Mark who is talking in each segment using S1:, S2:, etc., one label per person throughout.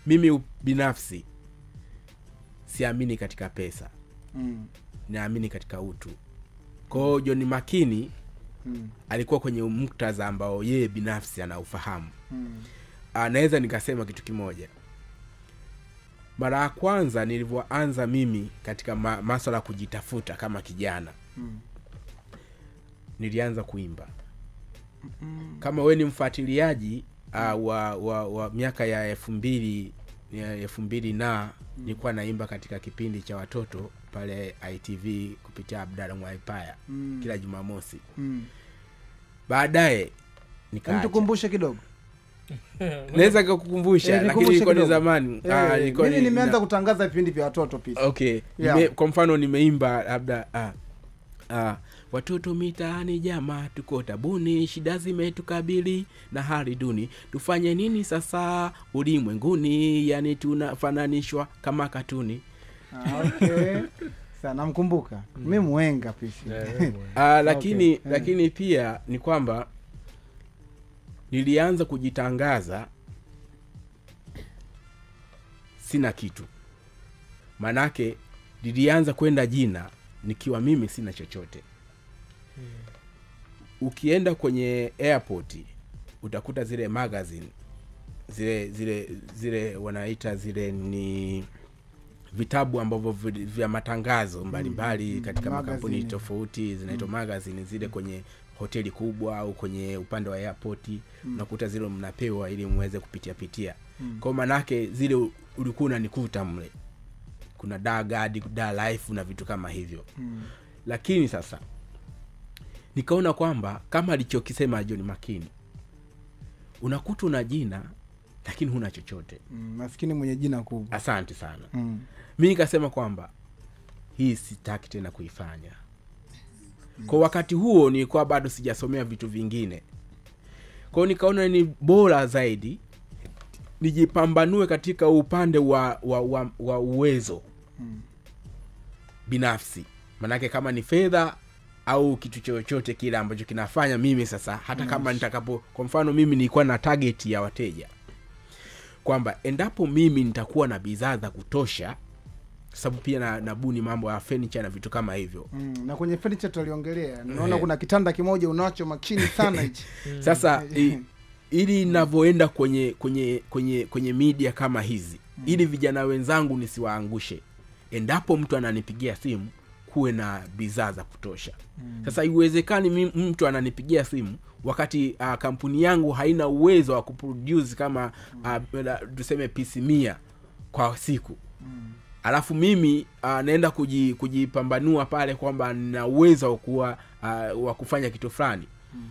S1: mimi binafsi siamini katika pesa. Naamini katika utu. Kwa hiyo John Makini alikuwa kwenye muktadha ambao yeye binafsi anaufahamu. Naweza nikasema kitu kimoja. Mara ya kwanza nilivyoanza mimi katika masuala kujitafuta kama kijana, nilianza kuimba. Kama wewe ni mfuatiliaji wa miaka ya 2000 na nilikuwa naimba katika kipindi cha watoto pale ITV kupitia Abdalla Mwaipaya kila Jumamosi. Baadaye nikaacha.
S2: Nitukumbushe kidogo.
S1: Naweza kukukumbusha lakini ilikuwa ni zamani.
S2: Mimi nimeanza kutangaza vipindi vya watoto pia.
S1: Okay. Kwa mfano nimeimba labda watoto mitaani jamaa tuko tabuni, shida zimetukabili na hali duni, tufanye nini sasa ulimwenguni, yani tunafananishwa kama katuni.
S2: Okay. Sana mkumbuka. Mimi mwenga pia.
S1: Lakini pia ni kwamba nilianza kujitangaza sina kitu. Manake nilianza kwenda jina nikiwa mimi sina chochote. Ukienda kwenye airport utakuta zile magazine zile wanaita zile ni vitabu ambavyo vya matangazo mbalimbali katika makampuni tofauti zinaitwa magazine, zile kwenye hoteli kubwa au kwenye upande wa airport unakuta zile mnapewa ili muweze kupitia. Kwa manake zile ulikuwa unanikuta mle. Kuna Da Guard, Da Life na vitu kama hivyo. Lakini sasa nikaona kwamba kama alichokisema John Makini, unakuta una jina lakini huna chochote.
S2: Maskini mwenye jina kubwa.
S1: Asante sana. Mimi nikasema kwamba hii sitaki tena kuifanya. Kwa wakati huo nilikuwa bado sijasomea vitu vingine. Kwa nikaona ni bora zaidi nijipambanue katika upande wa uwezo binafsi. Manake kama ni fedha au kitu chochote kile ambacho kinafanya mimi sasa hata kama nitakapo, kwa mfano mimi nilikuwa na target ya wateja kwamba endapo mimi nitakuwa na bidhaa za kutosha, sababu pia nabuni mambo ya furniture na vitu kama hivyo.
S2: Na kwenye furniture tuliongelea naona kuna kitanda kimoja unacho makini sana hichi.
S1: Sasa ili ninavyoenda kwenye media kama hizi, ili vijana wenzangu nisiwaangushe, endapo mtu ananipigia simu kuwe na bidhaa za kutosha. Sasa iwezekani mtu ananipigia simu wakati kampuni yangu haina uwezo wa kuproduce kama tuseme PC 100 kwa siku. Alafu mimi naenda kujipambanua pale kwamba nina uwezo wa kufanya kitu fulani.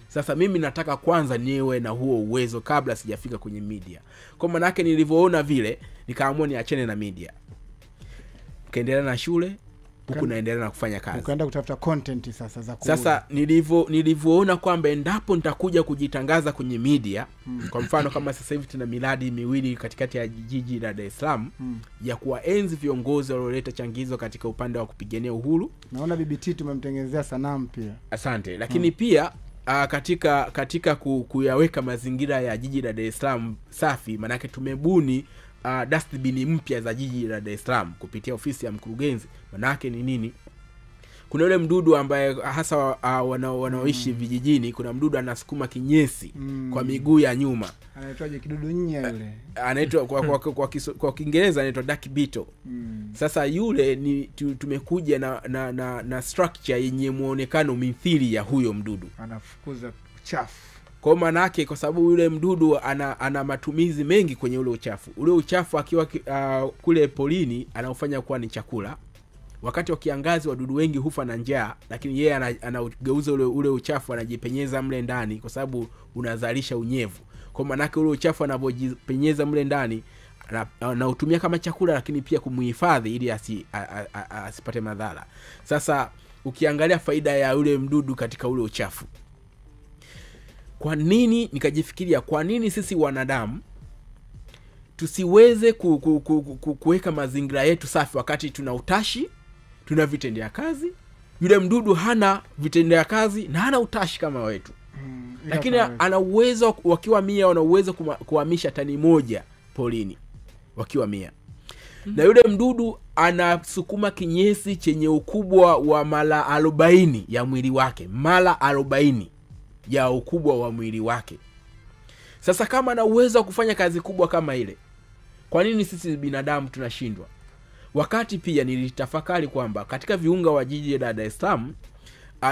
S1: Sasa mimi nataka kwanza niwe na huo uwezo kabla sijafika kwenye media. Kwa maana yake nilivyoona vile nikaamua niachane na media. Kaendelea na shule huku naendelea na kufanya kazi.
S2: Ukaenda kutafuta content sasa za kuuza.
S1: Sasa nilivyoona kwamba endapo nitakuja kujitangaza kwenye media, kwa mfano kama sasa hivi tuna miradi miwili katikati ya jiji la Dar es Salaam ya kuwaenzi viongozi walioleta changizo katika upande wa kupigania uhuru.
S2: Naona BBT tumemtengenezea sanamu pia.
S1: Asante. Lakini pia katika kuyaweka mazingira ya jiji la Dar es Salaam safi, manake tumebuni dustbin mpya za jiji la Dar es Salaam kupitia ofisi ya mkurugenzi. Manake ni nini? Kuna yule mdudu ambaye hasa wanaoishi vijijini, kuna mdudu anasukuma kinyesi kwa miguu ya nyuma.
S2: Anaitwaje kidudu nya yule?
S1: Anaitwa kwa Kiingereza anaitwa duck beetle. Sasa yule ni tumekuja na structure yenye muonekano mithili ya huyo mdudu.
S2: Anafukuza uchafu.
S1: Kwa maana yake kwa sababu yule mdudu ana matumizi mengi kwenye ule uchafu. Ule uchafu akiwa kule polini anaufanya kuwa ni chakula. Wakati wa kiangazi wadudu wengi hufa na njaa, lakini yeye anaugeuza ule uchafu, anajipenyeza mle ndani kwa sababu unazalisha unyevu. Kwa maana yake ule uchafu anapojipenyeza mle ndani anautumia kama chakula, lakini pia kumuhifadhi ili asipate madhara. Sasa ukiangalia faida ya ule mdudu katika ule uchafu, kwa nini nikajifikiria kwa nini sisi wanadamu tusiweze kuweka mazingira yetu safi wakati tuna utashi, tuna vitendea kazi. Yule mdudu hana vitendea kazi na hana utashi kama wetu. Lakini ana uwezo, wakiwa 100 wana uwezo kuhamisha tani 1 polini. wakiwa 100. Na yule mdudu anasukuma kinyesi chenye ukubwa wa mara 40 ya mwili wake, mara 40 ya ukubwa wa mwili wake. Sasa kama ana uwezo wa kufanya kazi kubwa kama ile, kwa nini sisi binadamu tunashindwa? Wakati pia nilitafakari kwamba katika viunga wa jiji la Dar es Salaam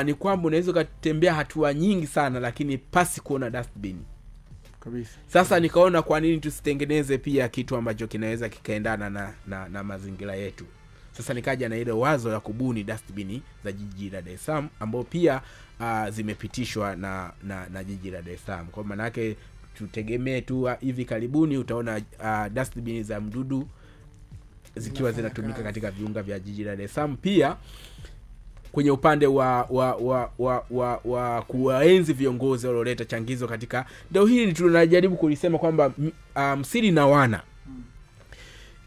S1: ni kwamba unaweza kutembea hatua nyingi sana lakini pasi kuona dustbin
S2: kabisa.
S1: Sasa nikaona kwa nini tusitengeneze pia kitu ambacho kinaweza kikaendana na mazingira yetu. Sasa nikaja na ile wazo ya kubuni dustbin za jiji la Dar es Salaam ambao pia zimepitishwa na jiji la Dar es Salaam. Kwa maana yake tutegemee tu hivi karibuni utaona dustbin za mdudu zikiwa zinatumika katika viunga vya jiji la Dar es Salaam. Pia kwenye upande wa kuwaenzi viongozi walioleta changizo katika ndio hili tunajaribu kulisema kwamba Msiri na Wana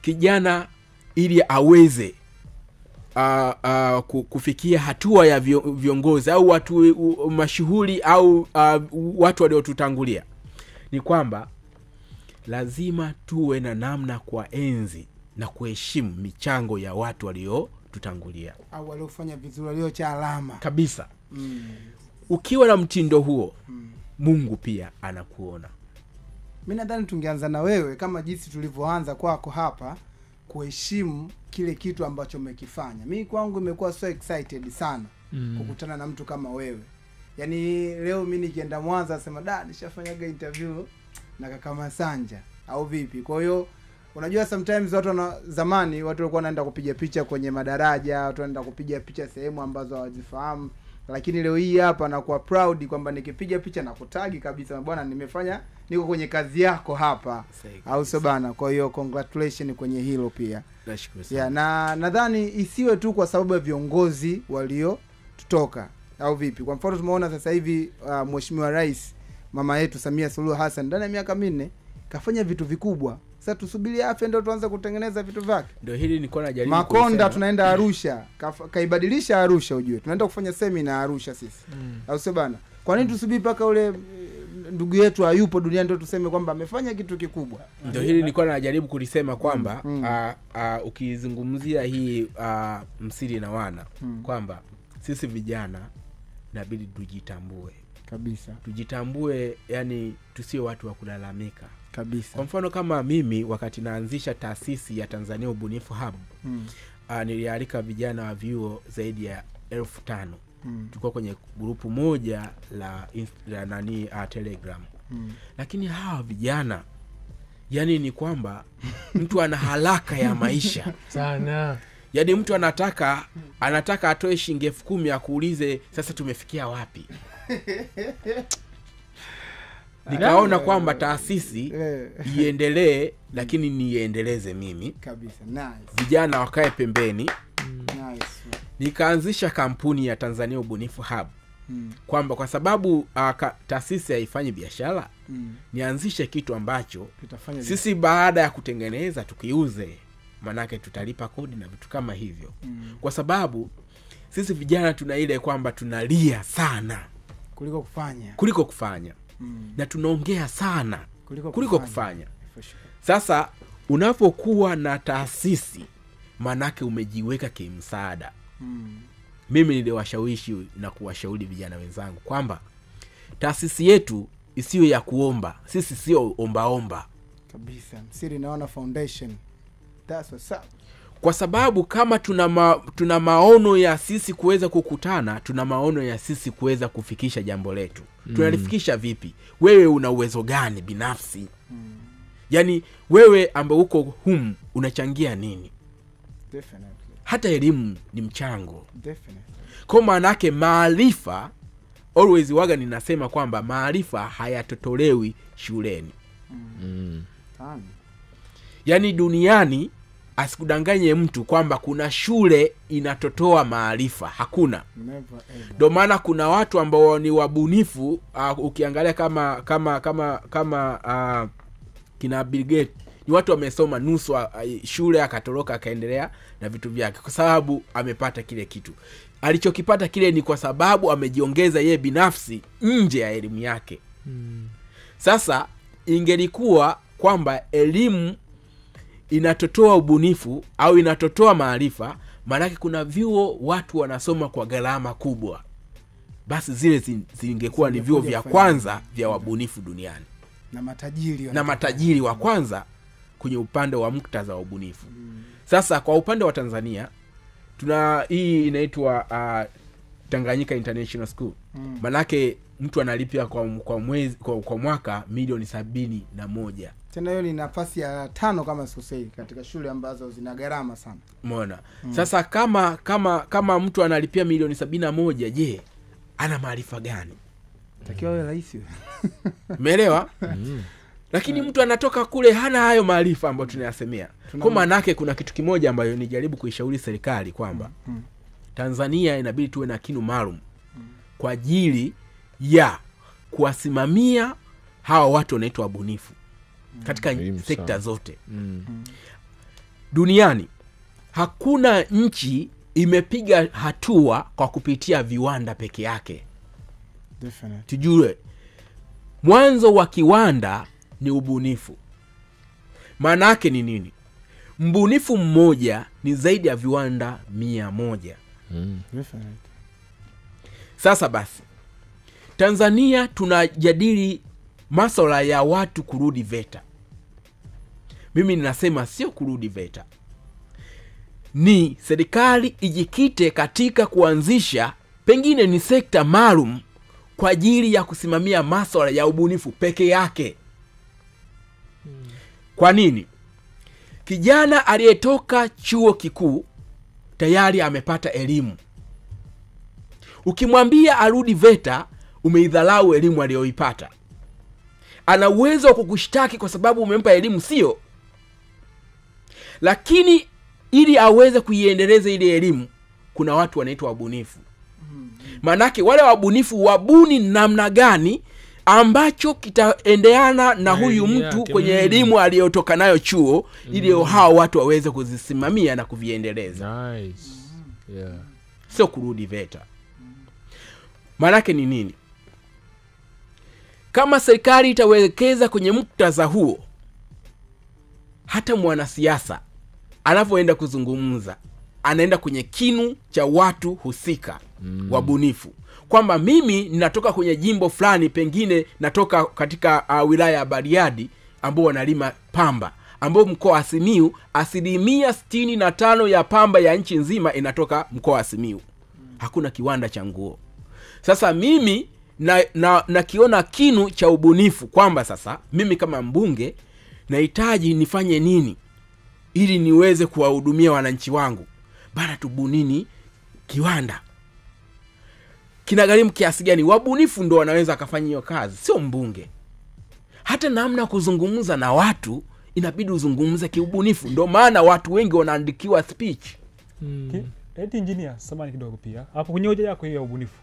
S1: kijana ili aweze kufikia hatua ya viongozi au watu mashuhuri au watu waliotutangulia, ni kwamba lazima tuwe na namna kwa enzi na kuheshimu michango ya watu waliotutangulia
S2: au waliofanya vizuri, walioacha alama
S1: kabisa. Ukiwa na mtindo huo, Mungu pia anakuona.
S2: Mimi nadhani tungeanza na wewe kama jinsi tulivyoanza kwako hapa, kuheshimu kile kitu ambacho umekifanya. Mimi kwangu imekuwa so excited sana kukutana na mtu kama wewe. Yaani leo mimi nikienda Mwanza nasema nishafanyaga interview na kaka Masanja au vipi. Kwa hiyo unajua sometimes zamani watu walikuwa wanaenda kupiga picha kwenye madaraja, watu wanaenda kupiga picha sehemu ambazo hawazifahamu, lakini leo hii hapa nakuwa proud kwamba nikipiga picha na kutagi kabisa, bwana niko kwenye kazi yako hapa. Au sio bana? Kwa hiyo congratulations kwenye hilo pia.
S1: Nashukuru sana.
S2: Yeah, na nadhani isiwe tu kwa sababu ya viongozi walio tutoka au vipi. Kwa mfano tumeona sasa hivi Mheshimiwa Rais mama yetu Samia Suluhu Hassan ndani ya miaka 4 kafanya vitu vikubwa. Sasa tusubiri afya ndio tuanze kutengeneza vitu vyake.
S1: Ndio hili nilikuwa najaribu
S2: Makonda tunaenda Arusha, kaibadilisha Arusha ujue. Tunaenda kufanya seminar Arusha sisi. Au sio bana? Kwa nini tusubiri paka ule ndugu yetu hayupo duniani ndio tuseme kwamba amefanya kitu kikubwa?
S1: Ndio hili nilikuwa najaribu kulisema kwamba ukizungumzia hii Msiri na Wana kwamba sisi vijana inabidi tujitambue
S2: kabisa.
S1: Tujitambue, yani tusiwe watu wa kulalamika
S2: kabisa.
S1: Kwa mfano kama mimi wakati naanzisha taasisi ya Tanzania Ubunifu Hub, nilialika vijana wa vyuo zaidi ya 1500. Tulikuwa kwenye grupu moja la Telegram. Lakini hawa vijana, yani ni kwamba mtu ana haraka ya maisha
S3: sana.
S1: Yaani mtu anataka atoe shilingi 10,000 akuulize sasa tumefikia wapi. Nikaona kwamba taasisi iendelee, lakini niendeleze mimi
S2: kabisa. Nice.
S1: Vijana wakae pembeni.
S2: Nice.
S1: Nikaanzisha kampuni ya Tanzania Ubunifu Hub. Kwamba kwa sababu taasisi haifanyi biashara, nianzishe kitu ambacho sisi baada ya kutengeneza tukiuze, manake tutalipa kodi na vitu kama hivyo. Kwa sababu sisi vijana tuna ile kwamba tunalia sana kuliko kufanya. Na tunaongea sana kuliko kufanya. Sasa unapokuwa na taasisi, manake umejiweka kimsaada. Mimi niliwashawishi na kuwashauri vijana wenzangu kwamba taasisi yetu isiwe ya kuomba. Sisi sio omba
S2: kabisa. Msiri na Wana Foundation, that's what's up.
S1: Kwa sababu kama tuna maono ya sisi kuweza kukutana, tuna maono ya sisi kuweza kufikisha jambo letu. Tunalifikisha vipi? Wewe una uwezo gani binafsi? Yaani wewe ambaye uko unachangia nini?
S2: Definitely.
S1: Hata elimu ni mchango.
S2: Definitely.
S1: Kwa maana yake maarifa, always waga ninasema kwamba maarifa hayatotolewi shuleni. Yaani duniani asikudanganye mtu kwamba kuna shule inatotoa maarifa. Hakuna. Ndio maana kuna watu ambao ni wabunifu, ukiangalia kama kina Bill Gates, ni watu wamesoma nusu shule akatoroka akaendelea na vitu vyake kwa sababu amepata kile kitu. Alichokipata kile ni kwa sababu amejiongeza yeye binafsi nje ya elimu yake. Sasa ingelikuwa kwamba elimu inatotoa ubunifu au inatotoa maarifa, maana kuna vyuo watu wanasoma kwa gharama kubwa, basi zile zingekuwa ni vyuo vya kwanza vya wabunifu duniani na matajiri wa kwanza kwenye upande wa muktadha wa ubunifu. Sasa kwa upande wa Tanzania tuna hii inaitwa Tanganyika International School. Manake mtu analipia kwa mwezi kwa mwaka milioni 71.
S2: Tena hiyo ni nafasi ya 5 kama sosei katika shule ambazo zina gharama sana.
S1: Umeona? Sasa kama mtu analipia milioni 71, je, ana maarifa gani?
S2: Takiwa wewe rais.
S1: Umeelewa? Lakini mtu anatoka kule hana hayo maarifa ambayo tunayasemea. Kwa maana yake kuna kitu kimoja ambayo nijaribu kuishauri serikali kwamba Tanzania inabidi tuwe na kinu maalum kwa ajili ya kuwasimamia hawa watu wanaitwa wabunifu katika sekta zote. Duniani hakuna nchi imepiga hatua kwa kupitia viwanda peke yake.
S2: Definitely.
S1: Tujue mwanzo wa kiwanda ni ubunifu. Maana yake ni nini? Mbunifu mmoja ni zaidi ya viwanda 100.
S2: Definitely.
S1: Sasa basi Tanzania tunajadili masuala ya watu kurudi VETA. Mimi ninasema sio kurudi VETA, ni serikali ijikite katika kuanzisha pengine ni sekta maalum kwa ajili ya kusimamia masuala ya ubunifu peke yake. Kwa nini? Kijana aliyetoka chuo kikuu tayari amepata elimu. Ukimwambia arudi VETA, umeidhalau elimu aliyoipata. Ana uwezo wa kukushtaki kwa sababu umempa elimu, sio? Lakini ili aweze kuiendeleza ile elimu, kuna watu wanaitwa wabunifu. Manake wale wabunifu wabuni namna gani ambacho kitaendeana na huyu mtu kwenye elimu aliyotoka nayo chuo, ili hao watu waweze kuzisimamia na kuviendeleza.
S3: Nice. Yeah.
S1: Sio kurudi VETA. Manake ni nini? Kama serikali itawekeza kwenye muktadha huo, hata mwanasiasa anapoenda kuzungumza anaenda kwenye kinu cha watu husika wabunifu, kwamba mimi ninatoka kwenye jimbo fulani, pengine natoka katika wilaya ya Bariadi ambao wanalima pamba, ambao mkoa wa Simiyu 65% ya pamba ya nchi nzima inatoka mkoa wa Simiyu. Hakuna kiwanda cha nguo. Sasa mimi nakiona kinu cha ubunifu kwamba sasa mimi kama mbunge nahitaji nifanye nini ili niweze kuwahudumia wananchi wangu. Bana, tubunini kiwanda. Kinagharimu kiasi gani? Wabunifu ndo wanaweza kufanya hiyo kazi, sio mbunge. Hata namna kuzungumza na watu inabidi uzungumze kiubunifu. Ndio maana watu wengi wanaandikiwa speech.
S4: Eti engineer, samani kidogo pia. Hapo kwenye hoja yako hiyo ya ubunifu.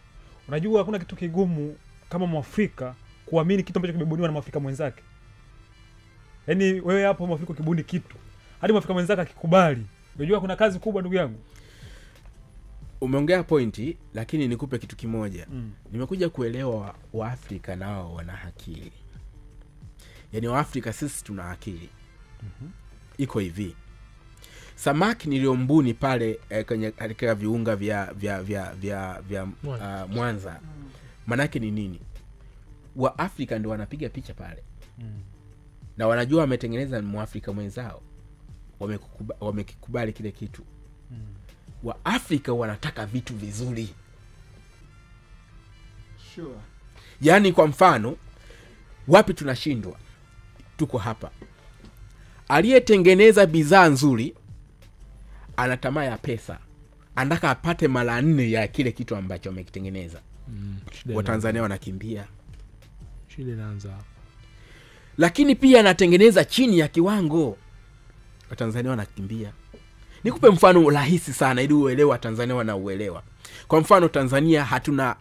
S4: Unajua hakuna kitu kigumu kama Mwafrika kuamini kitu ambacho kimebuniwa na Mwafrika mwenzake. Yaani wewe hapo Mwafrika kibuni kitu, hadi Mwafrika mwenzake akikubali. Unajua kuna kazi kubwa ndugu yangu.
S1: Umeongea pointi, lakini nikupe kitu kimoja. Nimekuja kuelewa Waafrika nao wana akili. Yaani Waafrika sisi tuna akili. Iko hivi. Samaki niliombuni pale kwenye katika viunga vya Mwanza. Manake ni nini? Waafrika ndio wanapiga picha pale. Na wanajua wametengeneza Mwafrika mwenzao. Wamekikubali kile kitu. Waafrika wanataka vitu vizuri.
S2: Sure.
S1: Yaani kwa mfano, wapi tunashindwa? Tuko hapa. Aliyetengeneza bidhaa nzuri ana tamaa ya pesa. Anataka apate mara 4 ya kile kitu ambacho amekitengeneza. Watanzania wanakimbia.
S3: Shida inaanza hapo.
S1: Lakini pia anatengeneza chini ya kiwango. Watanzania wanakimbia. Nikupe mfano rahisi sana ili uelewe Watanzania wanauelewa. Kwa mfano Tanzania hatuna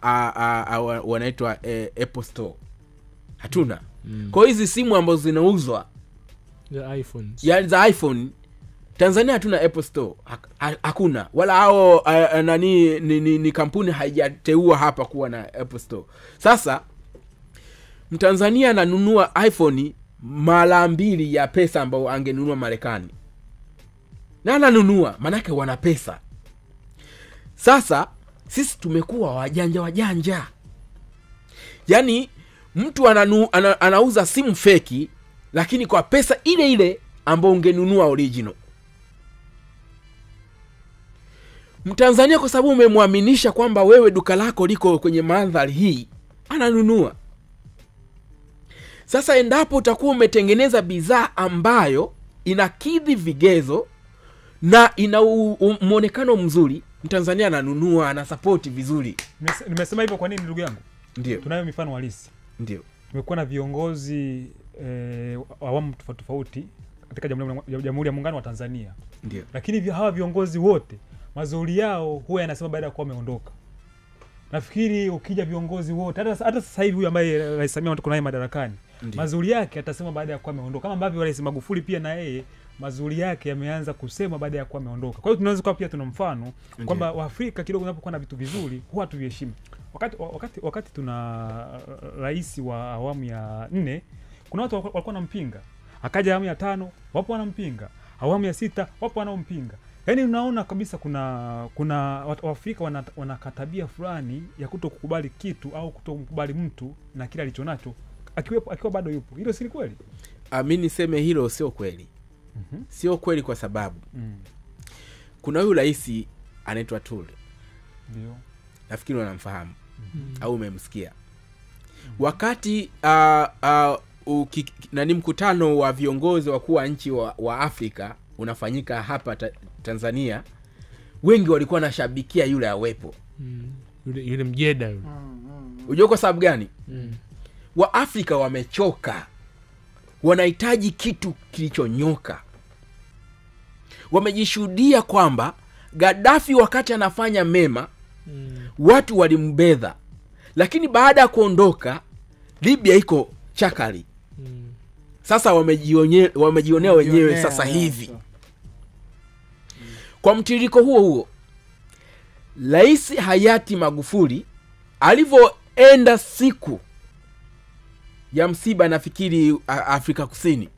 S1: wanaitwa Apple Store. Hatuna. Kwa hizi simu ambazo zinauzwa
S3: the iPhones.
S1: Ya za iPhone, Tanzania hatuna Apple Store. Hakuna. Wala hao ni kampuni haijateua hapa kuwa na Apple Store. Sasa Mtanzania ananunua iPhone mara 2 ya pesa ambayo angenunua Marekani. na ananunua, manake wana pesa. Sasa sisi tumekuwa wajanja. Yaani mtu anauza simu feki lakini kwa pesa ile ile ambayo ungenunua original. Mtanzania kwa sababu umemwaminisha kwamba wewe duka lako liko kwenye mandhari hii, ananunua. Sasa endapo utakuwa umetengeneza bidhaa ambayo inakidhi vigezo na ina muonekano mzuri, Mtanzania ananunua, anasupport vizuri.
S4: Nimesema hivyo kwa nini ndugu yangu?
S1: Ndio.
S4: Tunayo mifano halisi.
S1: Ndio.
S4: Tumekuwa na viongozi awamu tofauti katika Jamhuri ya Muungano wa Tanzania.
S1: Ndio.
S4: Lakini hawa viongozi wote mazuri yao huwa yanasema baada ya kuwa ameondoka. Nafikiri ukija viongozi wote hata sasa hivi huyu ambaye Rais Samia tuko naye madarakani, mazuri yake atasema baada ya kuwa ameondoka. Kama ambavyo Rais Magufuli pia na yeye mazuri yake yameanza kusema baada ya kuwa ameondoka. Kwa hiyo tunaweza kuwa pia tuna mfano kwamba Waafrika kidogo unapokuwa na vitu vizuri huwa tuviheshimu. Wakati tuna rais wa awamu ya 4, kuna watu walikuwa wanampinga. Akaja awamu ya 5, wapo wanampinga. Awamu ya 6, wapo wanampinga. Yaani unaona kabisa kuna watu wa Afrika wanakatabia fulani ya kutokukubali kitu au kutokukubali mtu na kile alichonacho akiwa bado yupo. Hilo si kweli?
S1: Mimi niseme hilo sio kweli. Sio kweli kwa sababu kuna huyu rais anaitwa Tule.
S4: Ndio.
S1: Nafikiri unamfahamu au umemsikia. Wakati nani mkutano wa viongozi wakuu wa nchi wa Afrika unafanyika hapa Tanzania, wengi walikuwa wanashabikia yule awepo.
S3: Yule mjeda yule.
S1: Unajua kwa sababu gani? Wa Afrika wamechoka. Wanahitaji kitu kilichonyoka. Wamejishuhudia kwamba Gaddafi wakati anafanya mema watu walimbedha, lakini baada ya kuondoka Libya iko chakari. Sasa wamejionea wenyewe sasa hivi. Kwa mtiririko huo Rais hayati Magufuli alivyoenda siku ya msiba, nafikiri Afrika Kusini,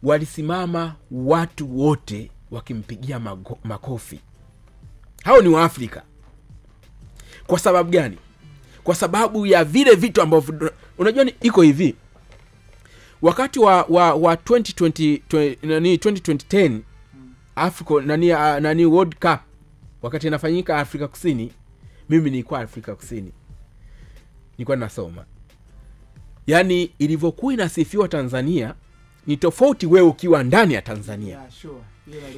S1: walisimama watu wote wakimpigia makofi. Hao ni wa Afrika. Kwa sababu gani? Kwa sababu ya vile vitu ambavyo unajua iko hivi. Wakati wa 2010 Africa nani World Cup wakati inafanyika Afrika Kusini, mimi nilikuwa Afrika Kusini. Nilikuwa nasoma. Yaani ilivyokuwa inasifiwa Tanzania ni tofauti wewe ukiwa ndani ya Tanzania.
S2: Yeah, sure.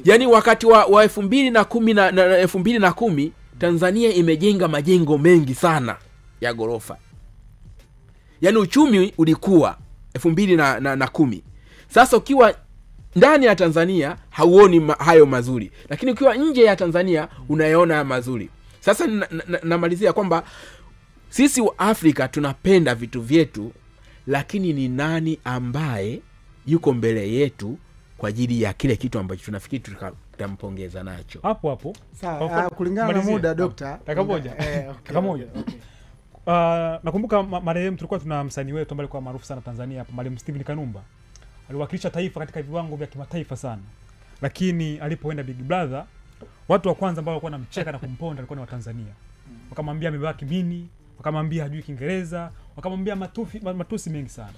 S1: Yaani wakati wa 2010 na 2010 Tanzania imejenga majengo mengi sana ya gorofa. Yaani uchumi ulikuwa 2010. Sasa ukiwa ndani ya Tanzania hauoni hayo mazuri, lakini ukiwa nje ya Tanzania unayaona mazuri. Sasa namalizia kwamba sisi wa Afrika tunapenda vitu vyetu, lakini ni nani ambaye yuko mbele yetu kwa ajili ya kile kitu ambacho tunafikiri tutampongeza nacho?
S4: Hapo
S2: sawa. Kulingana na muda Dr.
S4: Takamoja. Okay. Nakumbuka marehemu tulikuwa tuna msanii wetu ambaye alikuwa maarufu sana Tanzania hapa, Mwalimu Steven Kanumba. Aliwakilisha taifa katika viwango vya kimataifa sana. Lakini alipoenda Big Brother, watu wa kwanza ambao walikuwa wanamcheka na kumponda walikuwa ni wa Tanzania. Wakamwambia amebaki mini, wakamwambia hajui Kiingereza, wakamwambia matusi mengi sana.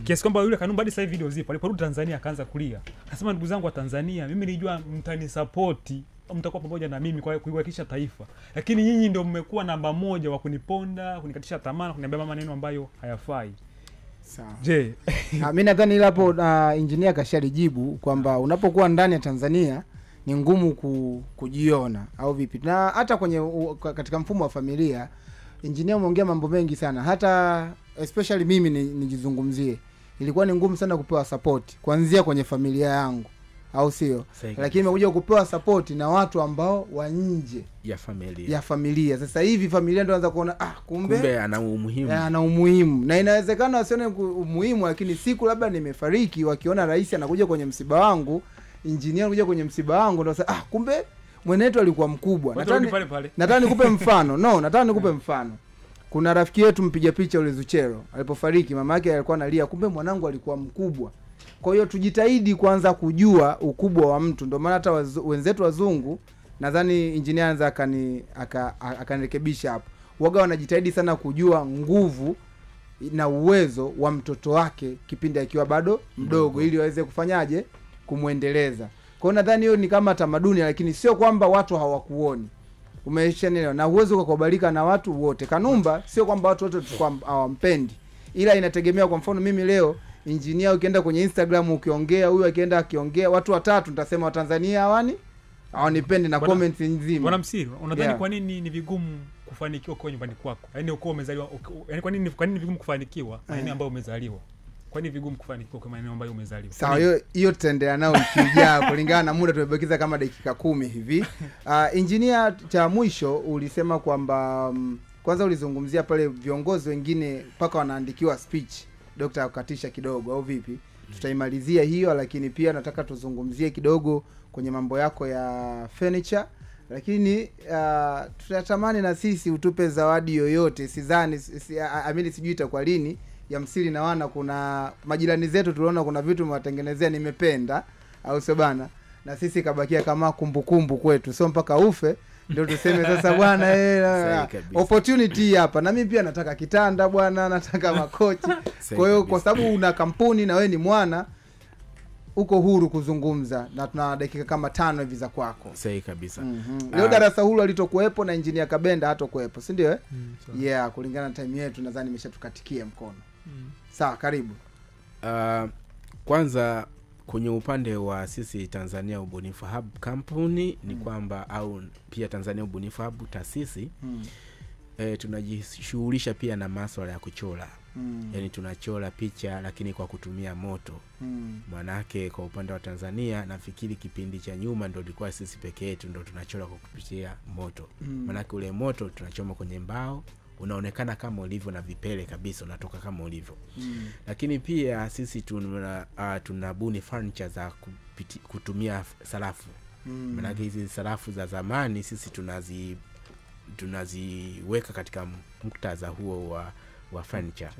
S4: Kiasi kwamba yule Kanumba hadi sasa hivi video zipo. Aliporudi Tanzania akaanza kulia. Akasema, ndugu zangu wa Tanzania, mimi nilijua mtani support, mtakuwa pamoja na mimi kwa kuiwakilisha taifa. Lakini nyinyi ndio mmekuwa namba 1 wa kuniponda, kunikatisha tamaa, kuniambia maneno ambayo hayafai.
S2: Sawa.
S4: Je,
S2: mimi nadhani hapo engineer kashalijibu kwamba unapokuwa ndani ya Tanzania ni ngumu kujiona au vipi. Na hata katika mfumo wa familia engineer umeongea mambo mengi sana. Hata especially mimi nijizungumzie. Ilikuwa ni ngumu sana kupewa support kuanzia kwenye familia yangu, au sio? Lakini nimekuja kupewa support na watu ambao wa nje ya familia. Sasa hivi familia ndio anaanza kuona kumbe
S1: ana umuhimu.
S2: Ana umuhimu. Na inawezekana wasione umuhimu, lakini siku labda nimefariki wakiona rais anakuja kwenye msiba wangu, engineer anakuja kwenye msiba wangu, ndio sasa kumbe mwenetu alikuwa mkubwa. Nataka nikupe mfano. Nataka nikupe mfano. Kuna rafiki yetu mpiga picha ule Zuchero, alipofariki mama yake alikuwa analia, kumbe mwanangu alikuwa mkubwa. Kwa hiyo tujitahidi kwanza kujua ukubwa wa mtu. Ndio maana hata wenzetu wazungu, nadhani engineer anza akanirekebisha hapo, waga wanajitahidi sana kujua nguvu na uwezo wa mtoto wake kipindi akiwa bado mdogo, ili waweze kufanyaje kumuendeleza. Kwa hiyo nadhani hiyo ni kama tamaduni, lakini sio kwamba watu hawakuoni. Umeshaelewa? Na uwezo kukubalika na watu wote. Kanumba sio kwamba watu wote hawampendi, ila inategemea. Kwa mfano mimi leo engineer, ukienda kwenye Instagram ukiongea, huyu akiongea, watu watatu nitasema Watanzania hawanipendi na comment nzima.
S4: Bwana Msiri, unadhani kwa nini ni vigumu kufanikiwa kwa nyumbani kwako? Yaani uko umezaliwa, yaani kwa nini ni vigumu kufanikiwa maeneo ambayo umezaliwa? Kwa nini vigumu kufanikiwa kwa maeneo ambayo umezaliwa?
S2: Sawa, hiyo tutaendelea nao ikijaa kulingana na muda, tumebakiza kama dakika 10 hivi. Engineer, cha mwisho ulisema kwamba kwanza ulizungumzia pale viongozi wengine mpaka wanaandikiwa speech. Dr. akatisha kidogo au vipi? Tutaimalizia hiyo, lakini pia nataka tuzungumzie kidogo kwenye mambo yako ya furniture. Lakini tutatamani na sisi utupe zawadi yoyote. Sidhani amini sijui itakuwa lini ya Msiri na wana, kuna majirani zetu tuliona kuna vitu mwatengenezea nimependa, au sio bana? Na sisi kabakia kama kumbukumbu kwetu, sio mpaka ufe ndio tuseme sasa bwana opportunity hapa. Na mimi pia nataka kitanda bwana, nataka makochi. Kwa hiyo kwa sababu una kampuni na wewe ni mwana, uko huru kuzungumza, na tuna dakika kama 5 hivi za kwako.
S1: Sahihi kabisa.
S2: Leo darasa huru alitokuepo na engineer Kabenda hatokuepo, si ndio Yeah, kulingana na time yetu nadhani imeshatukatikia mkono. Sawa, karibu.
S1: Kwanza kwenye upande wa sisi Tanzania Ubunifu Hub Company ni kwamba, au pia Tanzania Ubunifu Hub taasisi, tunajishughulisha pia na masuala ya kuchora. Yaani tunachora picha lakini kwa kutumia moto. Manake kwa upande wa Tanzania nafikiri kipindi cha nyuma ndio ilikuwa sisi pekee yetu ndio tunachora kwa kupitia moto. Manake ule moto tunachoma kwenye mbao, unaonekana kama ulivyo na vipele kabisa, unatoka kama ulivyo. Lakini pia sisi tunabuni furniture za kutumia sarafu. Manake hizi sarafu za zamani sisi tunaziweka katika muktadha huo wa furniture.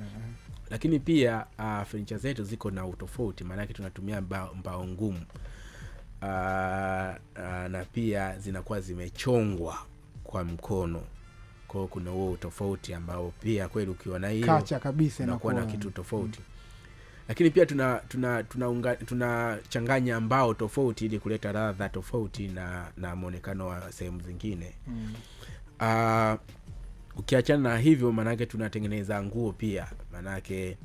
S1: Lakini pia furniture zetu ziko na utofauti, manake tunatumia mbao ngumu. Na pia zinakuwa zimechongwa kwa mkono. Kwa kuna huo tofauti ambao pia kweli ukiona hiyo
S2: kacha kabisa
S1: inakuwa na kitu tofauti. Lakini pia tunachanganya mbao tofauti ili kuleta ladha tofauti na muonekano wa sehemu zingine. Ukiachana na hivyo, manake tunatengeneza nguo pia. Manake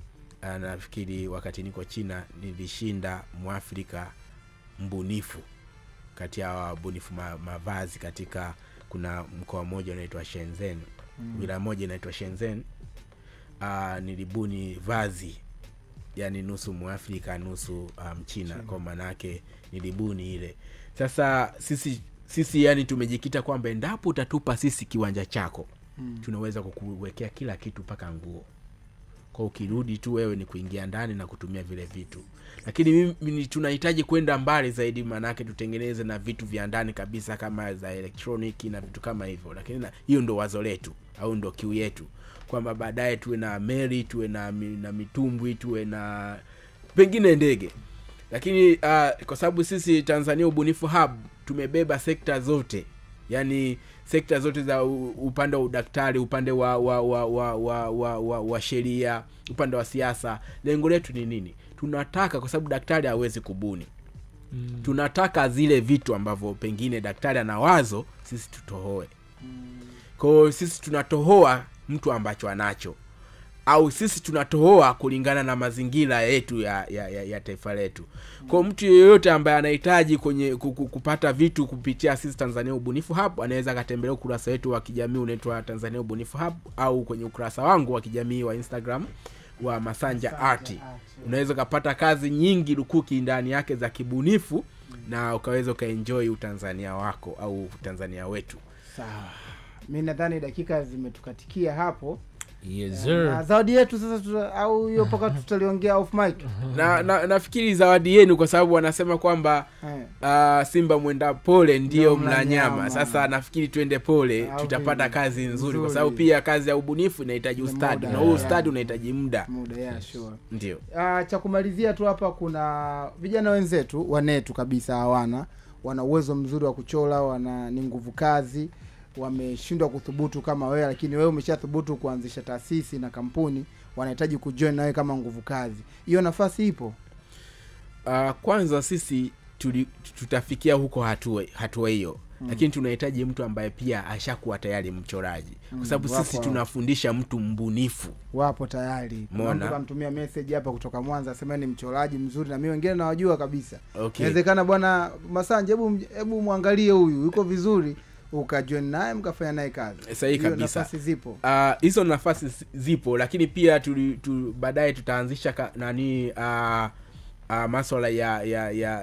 S1: nafikiri wakati niko China nilishinda Mwafrika mbunifu kati ya wabunifu mavazi katika, kuna mkoa mmoja unaitwa Shenzhen, wilaya moja inaitwa Shenzhen. Nilibuni vazi, yani nusu Mwafrika nusu Mchina. Kwa manake nilibuni ile. Sasa sisi yani tumejikita kwamba endapo utatupa sisi kiwanja chako, tunaweza kukuwekea kila kitu paka nguo. Kwa ukirudi tu wewe ni kuingia ndani na kutumia vile vitu. Lakini mimi tunahitaji kwenda mbali zaidi, manake tutengeneze na vitu vya ndani kabisa kama za electronic na vitu kama hivyo. Lakini hiyo ndo wazo letu au ndo kiu yetu, kwamba baadaye tuwe na meli, tuwe na mitumbwi, tuwe na pengine ndege. Lakini kwa sababu sisi Tanzania Ubunifu Hub tumebeba sekta zote. Yani sekta zote za upande wa udaktari, upande wa sheria, upande wa siasa. Lengo letu ni nini? Tunataka, kwa sababu daktari hawezi kubuni. Tunataka zile vitu ambavyo pengine daktari ana wazo, sisi tutohoe. Kwa hiyo sisi tunatohoa mtu ambacho anacho, au sisi tunatohoa kulingana na mazingira yetu ya taifa letu. Kwa mtu yeyote ambaye anahitaji kupata vitu kupitia sisi Tanzania Ubunifu Hub, anaweza katembelea ukurasa wetu wa kijamii unaitwa Tanzania Ubunifu Hub, au kwenye ukurasa wangu wa kijamii wa Instagram wa Masanja Art. Unaweza kupata kazi nyingi lukuki ndani yake za kibunifu, na ukaweza kaenjoy utanzania wako au Tanzania wetu.
S2: Sawa. Mimi nadhani dakika zimetukatikia hapo.
S3: Yes sir.
S2: Na zawadi yetu sasa au hiyo paka tutaliongea off mic.
S1: Nafikiri zawadi yenu kwa sababu wanasema kwamba simba mwenda pole ndio mla nyama. Sasa nafikiri tuende pole, tutapata kazi nzuri kwa sababu pia kazi ya ubunifu inahitaji ustadi na huo ustadi unahitaji muda.
S2: Yeah, sure.
S1: Ndio.
S2: Cha kumalizia tu hapa, kuna vijana wenzetu wanetu kabisa wana uwezo mzuri wa kuchora, ni nguvu kazi, wameshindwa kuthubutu kama wewe, lakini wewe umeshathubutu kuanzisha taasisi na kampuni, wanahitaji kujoin nawe kama nguvu kazi. Hiyo nafasi ipo?
S1: Kwanza sisi tutafikia huko hatua hiyo. Lakini tunahitaji mtu ambaye pia ashakuwa tayari mchoraji. Kwa sababu sisi tunafundisha mtu mbunifu.
S2: Wapo tayari. Mtu kanitumia message hapa kutoka Mwanza, asema ni mchoraji mzuri na mimi wengine nawajua kabisa. Inawezekana bwana Masanje, hebu muangalie huyu, yuko vizuri, ukajoin naye mkafanya naye kazi.
S1: Sahihi kabisa.
S2: Nafasi zipo.
S1: Hizo nafasi zipo, lakini pia baadaye tutaanzisha masuala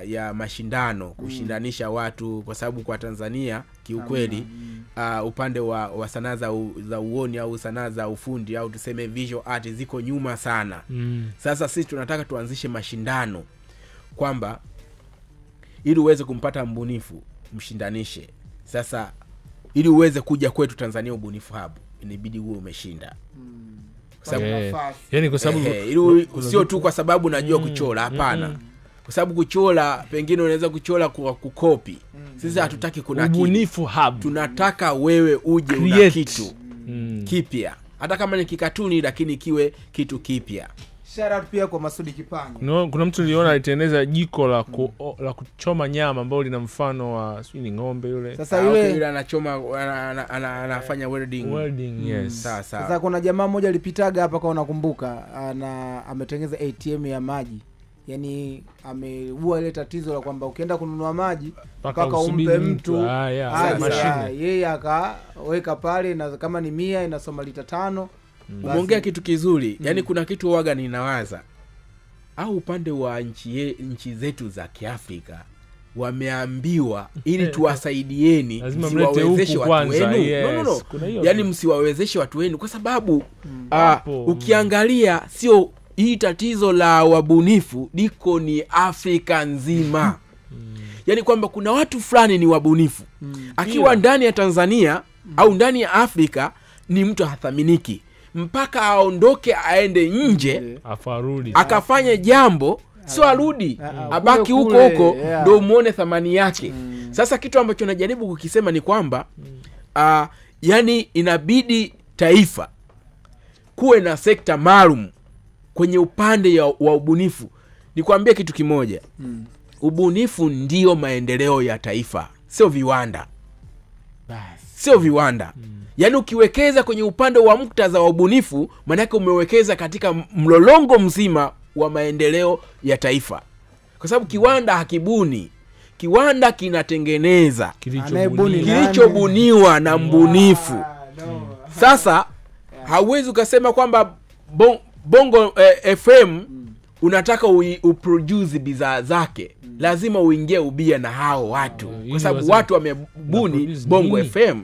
S1: ya mashindano, kushindanisha watu, kwa sababu kwa Tanzania kiukweli upande wa sanaa za uoni au sanaa za ufundi au tuseme visual art ziko nyuma sana. Sasa sisi tunataka tuanzishe mashindano kwamba ili uweze kumpata mbunifu mshindanishe. Sasa ili uweze kuja kwetu Tanzania Ubunifu Hub inabidi uwe umeshinda.
S3: Yani kwa sababu
S1: sio tu kwa sababu najua kuchora, hapana. Kwa sababu kuchora pengine unaweza kuchora kwa kukopi. Sisi hatutaki kuna
S3: Ubunifu Hub.
S1: Tunataka wewe uje una kitu kipya. Hata kama ni kikatuni lakini kiwe kitu kipya.
S2: Shout out pia kwa Masudi Kipanya.
S3: No, kuna mtu niliona alitengeneza jiko la kuchoma nyama ambalo lina mfano wa ni ng'ombe yule.
S2: Sasa yule
S1: anachoma anafanya welding.
S3: Yes.
S2: Sasa kuna jamaa mmoja alipitaga hapa, kama unakumbuka, ametengeneza ATM ya maji. Yaani ameua ile tatizo la kwamba ukienda kununua maji mpaka umpe mtu mashine. Yeye akaweka pale, na kama ni 100 inasoma lita 5.
S1: Umeongea kitu kizuri. Yaani kuna kitu waga ninawaza. Au upande wa nchi zetu za Kiafrika wameambiwa ili tuwasaidieni, msiwawezeshe watu wenu. No. Yaani msiwawezeshe watu wenu kwa sababu ukiangalia sio hii tatizo la wabunifu liko ni Afrika nzima. Yaani kwamba kuna watu fulani ni wabunifu. Akiwa ndani ya Tanzania au ndani ya Afrika ni mtu hathaminiki. Mpaka aondoke aende nje
S3: afarudi
S1: akafanye jambo, sio arudi abaki huko ndio muone thamani yake. Sasa kitu ambacho najaribu kukisema ni kwamba yani inabidi taifa kuwe na sekta maalum kwenye upande wa ubunifu. Nikwambie kitu kimoja. Ubunifu ndio maendeleo ya taifa, sio viwanda. Sio viwanda. Yaani ukiwekeza kwenye upande wa muktadha wa ubunifu, maana yake umewekeza katika mlolongo mzima wa maendeleo ya taifa. Kwa sababu kiwanda hakibuni. Kiwanda kinatengeneza kilichobuniwa na mbunifu. Sasa hauwezi ukasema kwamba Bongo FM unataka uproduce bidhaa zake. Lazima uingie ubia na hao watu. Kwa sababu watu wamebuni Bongo FM.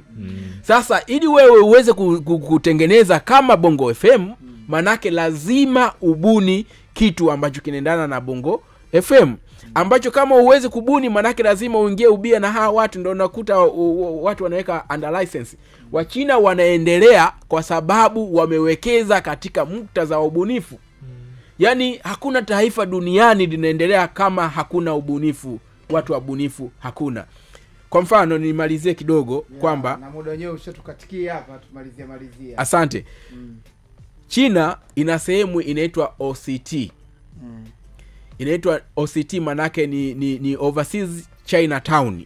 S1: Sasa ili wewe uweze kutengeneza kama Bongo FM, manake lazima ubuni kitu ambacho kinaendana na Bongo FM. Ambacho kama uweze kubuni, manake lazima uingie ubia na hao watu. Ndio unakuta watu wanaweka under license. Wachina wanaendelea kwa sababu wamewekeza katika muktadha wa ubunifu. Yaani hakuna taifa duniani linaendelea kama hakuna ubunifu, watu wabunifu hakuna. Kwa mfano nimalizie kidogo kwamba
S2: na muda wenyewe ushatukatikia hapa, tumalizie.
S1: Asante. China ina sehemu inaitwa OCT. Inaitwa OCT manake ni Overseas China Town.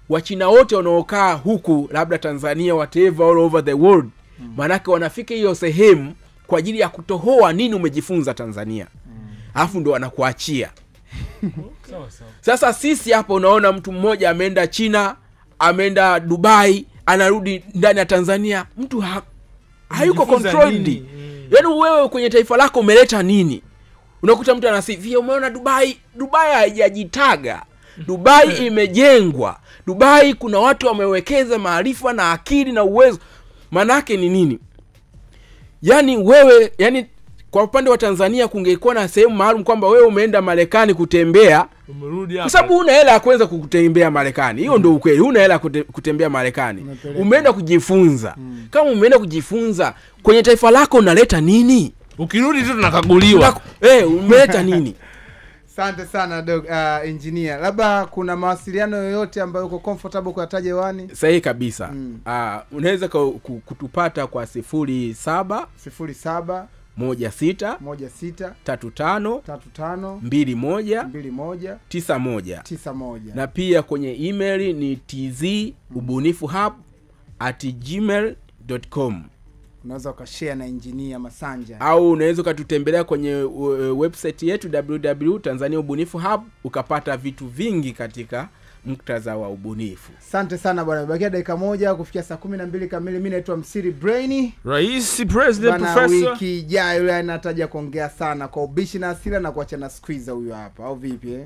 S1: Wachina wote wanaokaa huku labda Tanzania, whatever, all over the world, manake wanafika hiyo sehemu kwa ajili ya kutohoa nini umejifunza Tanzania. Alafu ndo wanakuachia. Sasa sisi hapa unaona mtu mmoja ameenda China, ameenda Dubai, anarudi ndani ya Tanzania, mtu hayuko controlled. Yaani wewe kwenye taifa lako umeleta nini? Unakuta mtu anasifia, umeona Dubai haijajitaga. Dubai imejengwa. Dubai kuna watu wamewekeza maarifa na akili na uwezo. Manake ni nini? yani wewe, yani kwa upande wa Tanzania kungekuwa na sehemu maalum kwamba wewe umeenda Marekani kutembea,
S3: umerudi hapa
S1: kwa sababu una hela ya kuweza kutembea Marekani. Hiyo ndio ukweli, una hela kutembea Marekani. Umeenda kujifunza. Kama umeenda kujifunza, kwenye taifa lako unaleta nini?
S3: Ukirudi tu tunakaguliwa.
S1: Umeleta nini?
S2: Asante sana engineer. Labda kuna mawasiliano yoyote ambayo uko comfortable kuyataja hewani?
S1: Sahihi kabisa. Unaweza kutupata kwa 07 16 35 21 91 na pia kwenye email ni tzubunifuhub@gmail.com.
S2: Unaweza ukashare na engineer Masanja,
S1: au unaweza ukatutembelea kwenye website yetu www.tanzaniaubunifuhub ukapata vitu vingi katika muktadha wa ubunifu.
S2: Asante sana bwana. Bakia dakika moja kufikia saa 12 kamili. Mimi naitwa Msiri Brainy,
S3: Rais President Professor.
S2: Wiki ijayo yule anataja kuongea sana kwa ubishi na hasira na kuachana squeeze huyo hapa, au vipi